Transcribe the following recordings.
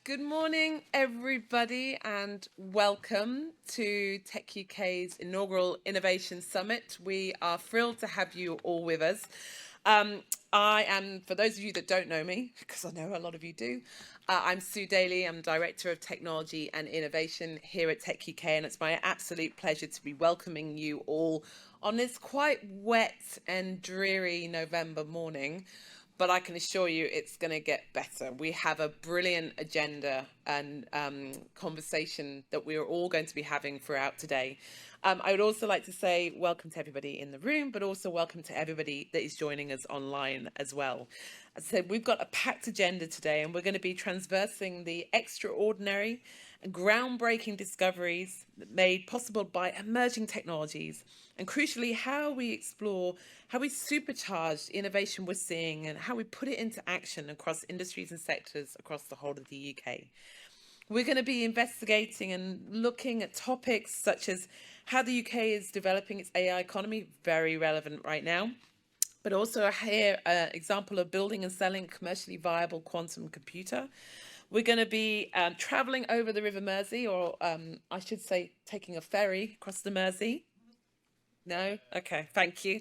Good morning, everybody, and welcome to techUK's inaugural Innovation Summit. We are thrilled to have you all with us. I am, for those of you that don't know me, because I know a lot of you do, I'm Sue Daley. I'm Director of Technology and Innovation here at techUK, and it's my absolute pleasure to be welcoming you all on this quite wet and dreary November morning. But I can assure you it's going to get better. We have a brilliant agenda and conversation that we are all going to be having throughout today. I would also like to say welcome to everybody in the room, but also welcome to everybody that is joining us online as well. As I said, we've got a packed agenda today, and we're going to be transversing the extraordinary and groundbreaking discoveries made possible by emerging technologies, and crucially, how we explore, how we supercharge the innovation we're seeing, and how we put it into action across industries and sectors across the whole of the UK. We're going to be investigating and looking at topics such as how the UK is developing its AI economy, very relevant right now, but also here an example of building and selling a commercially viable quantum computer. We're going to be traveling over the River Mersey, or I should say taking a ferry across the Mersey. No? Okay, thank you.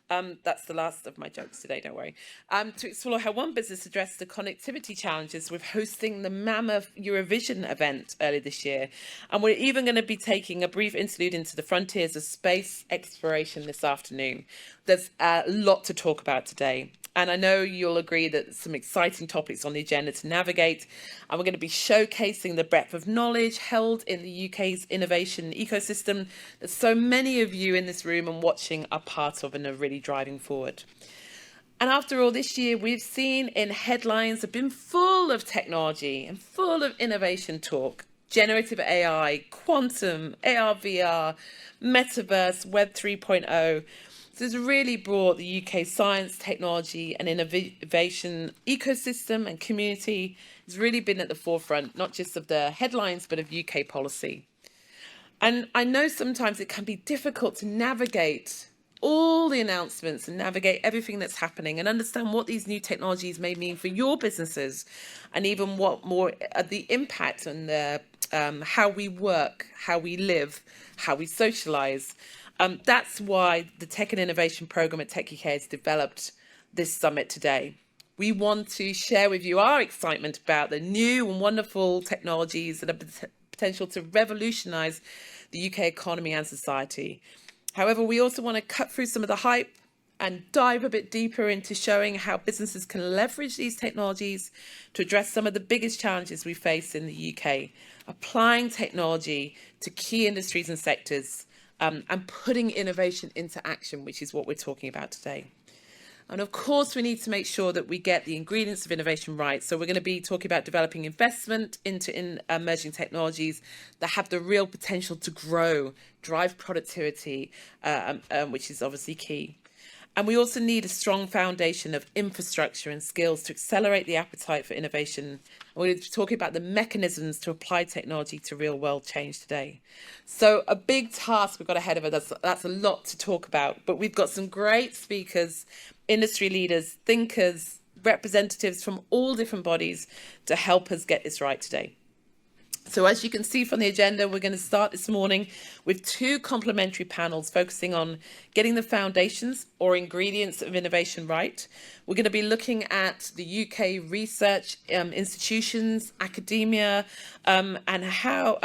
That's the last of my jokes today, don't worry. To explore how one business addressed the connectivity challenges with hosting the mammoth Eurovision event earlier this year. And we're even going to be taking a brief interlude into the frontiers of space exploration this afternoon. There's a lot to talk about today. And I know you'll agree that some exciting topics on the agenda to navigate. And we're going to be showcasing the breadth of knowledge held in the UK's innovation ecosystem that so many of you in this room and watching are part of and are really driving forward. And after all, this year we've seen in headlines have been full of technology and full of innovation talk. Generative AI, quantum, ARVR, Metaverse, Web 3.0. This has really brought the UK science, technology and innovation ecosystem and community has really been at the forefront, not just of the headlines, but of UK policy. And I know sometimes it can be difficult to navigate all the announcements and navigate everything that's happening and understand what these new technologies may mean for your businesses, and even what more the impact on the how we work, how we live, how we socialize. That's why the Tech and Innovation Programme at techUK has developed this summit today. We want to share with you our excitement about the new and wonderful technologies that have potential to revolutionise the UK economy and society. However, we also want to cut through some of the hype and dive a bit deeper into showing how businesses can leverage these technologies to address some of the biggest challenges we face in the UK, applying technology to key industries and sectors, and putting innovation into action, which is what we're talking about today. And of course, we need to make sure that we get the ingredients of innovation right. So we're going to be talking about developing investment into emerging technologies that have the real potential to grow, drive productivity, which is obviously key. And we also need a strong foundation of infrastructure and skills to accelerate the appetite for innovation. And we're going to be talking about the mechanisms to apply technology to real world change today. So a big task we've got ahead of us. That's a lot to talk about, but we've got some great speakers, industry leaders, thinkers, representatives from all different bodies to help us get this right today. So as you can see from the agenda, we're going to start this morning with two complementary panels focusing on getting the foundations or ingredients of innovation right. We're going to be looking at the UK research institutions, academia, and how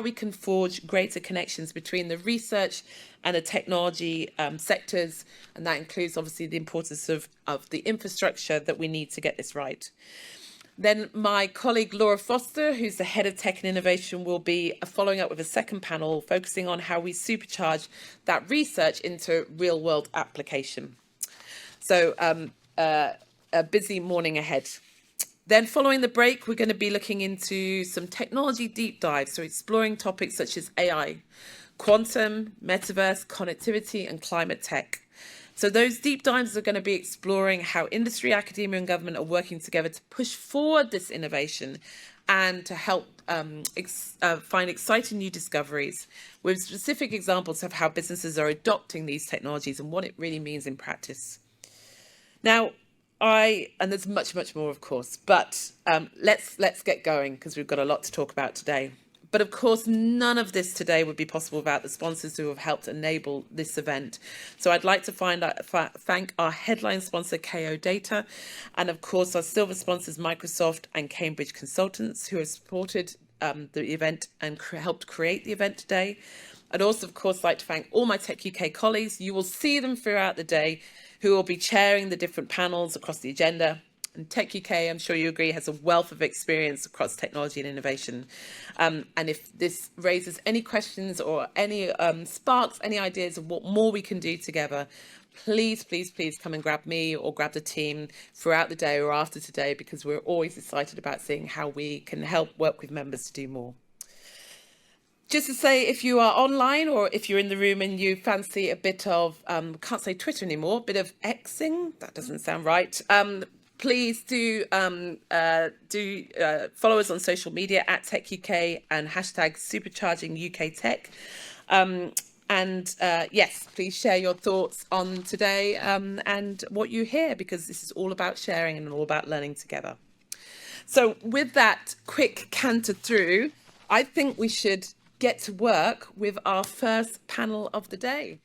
we can forge greater connections between the research and the technology sectors, and that includes obviously the importance of the infrastructure that we need to get this right. Then my colleague Laura Foster, who's the head of tech and innovation, will be following up with a second panel focusing on how we supercharge that research into real world application. So a busy morning ahead. Then following the break, we're going to be looking into some technology deep dives, so exploring topics such as AI, quantum, metaverse, connectivity and climate tech. So those deep dives are going to be exploring how industry, academia and government are working together to push forward this innovation and to help find exciting new discoveries with specific examples of how businesses are adopting these technologies and what it really means in practice. Now, And there's much more, of course, but let's get going because we've got a lot to talk about today. But of course, none of this today would be possible without the sponsors who have helped enable this event. So I'd like to thank our headline sponsor, KO Data, and of course our silver sponsors, Microsoft and Cambridge Consultants, who have supported the event and helped create the event today. I'd also, of course, like to thank all my techUK colleagues. You will see them throughout the day, who will be chairing the different panels across the agenda. And techUK, I'm sure you agree, has a wealth of experience across technology and innovation. And if this raises any questions or any sparks any ideas of what more we can do together, please come and grab me or grab the team throughout the day or after today, because we're always excited about seeing how we can help work with members to do more. Just to say, if you are online or if you're in the room and you fancy a bit of, can't say Twitter anymore, a bit of Xing, that doesn't sound right. Please do follow us on social media at techUK and hashtag supercharging UK Tech. And yes, please share your thoughts on today and what you hear, because this is all about sharing and all about learning together. So with that quick canter through, I think we should get to work with our first panel of the day.